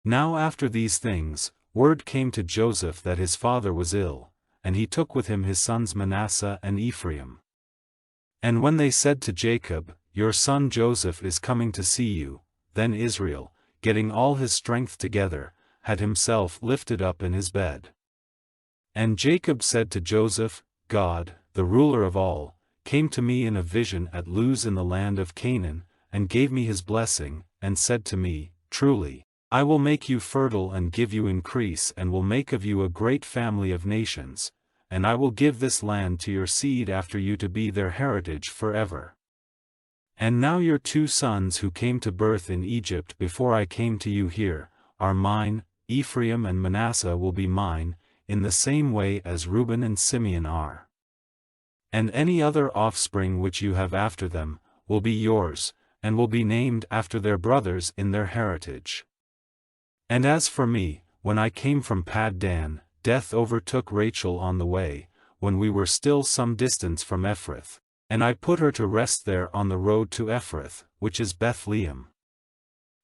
Now after these things, word came to Joseph that his father was ill, and he took with him his sons Manasseh and Ephraim. And when they said to Jacob, "Your son Joseph is coming to see you," then Israel, getting all his strength together, had himself lifted up in his bed. And Jacob said to Joseph, "God, the ruler of all, came to me in a vision at Luz in the land of Canaan, and gave me his blessing, and said to me, Truly, I will make you fertile and give you increase and will make of you a great family of nations, and I will give this land to your seed after you to be their heritage forever. And now your 2 sons who came to birth in Egypt before I came to you here, are mine, Ephraim and Manasseh will be mine, in the same way as Reuben and Simeon are. And any other offspring which you have after them, will be yours, and will be named after their brothers in their heritage. And as for me, when I came from Paddan, death overtook Rachel on the way, when we were still some distance from Ephrath, and I put her to rest there on the road to Ephrath, which is Bethlehem.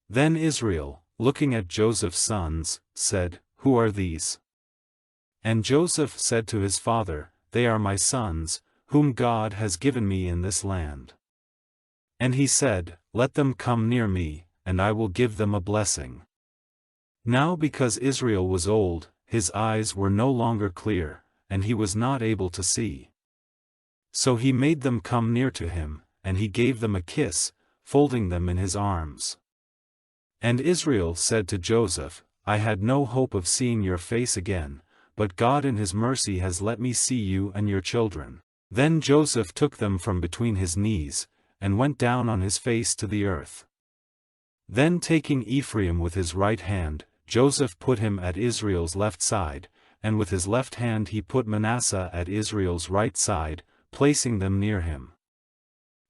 Then Israel, looking at Joseph's sons, said, Who are these? And Joseph said to his father, They are my sons, whom God has given me in this land. And he said, Let them come near me, and I will give them a blessing. Now because Israel was old, his eyes were no longer clear, and he was not able to see. So he made them come near to him, and he gave them a kiss, folding them in his arms. And Israel said to Joseph, I had no hope of seeing your face again, but God in his mercy has let me see you and your children. Then Joseph took them from between his knees, and went down on his face to the earth. Then taking Ephraim with his right hand, Joseph put him at Israel's left side, and with his left hand he put Manasseh at Israel's right side, placing them near him.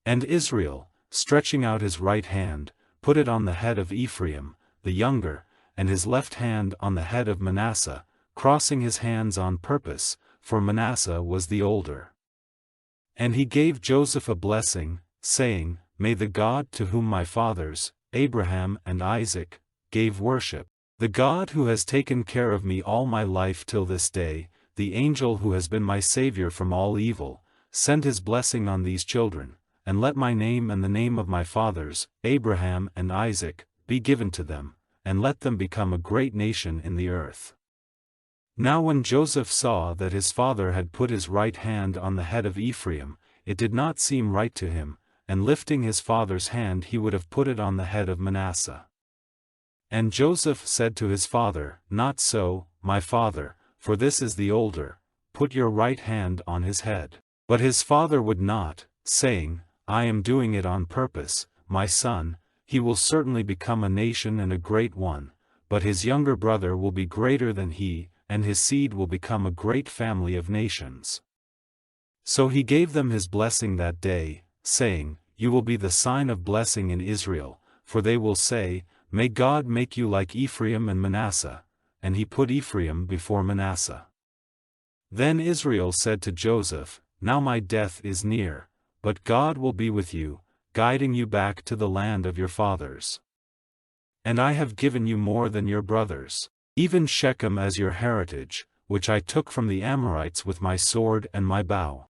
And Israel, stretching out his right hand, put it on the head of Ephraim, the younger, and his left hand on the head of Manasseh, crossing his hands on purpose, for Manasseh was the older. And he gave Joseph a blessing, saying, May the God to whom my fathers, Abraham and Isaac, gave worship, the God who has taken care of me all my life till this day, the angel who has been my Savior from all evil, send his blessing on these children, and let my name and the name of my fathers, Abraham and Isaac, be given to them, and let them become a great nation in the earth. Now when Joseph saw that his father had put his right hand on the head of Ephraim, it did not seem right to him, and lifting his father's hand he would have put it on the head of Manasseh. And Joseph said to his father, Not so, my father, for this is the older, put your right hand on his head. But his father would not, saying, I am doing it on purpose, my son, he will certainly become a nation and a great one, but his younger brother will be greater than he, and his seed will become a great family of nations. So he gave them his blessing that day, saying, You will be the sign of blessing in Israel, for they will say, May God make you like Ephraim and Manasseh, and he put Ephraim before Manasseh. Then Israel said to Joseph, Now my death is near, but God will be with you, guiding you back to the land of your fathers. And I have given you more than your brothers, even Shechem as your heritage, which I took from the Amorites with my sword and my bow.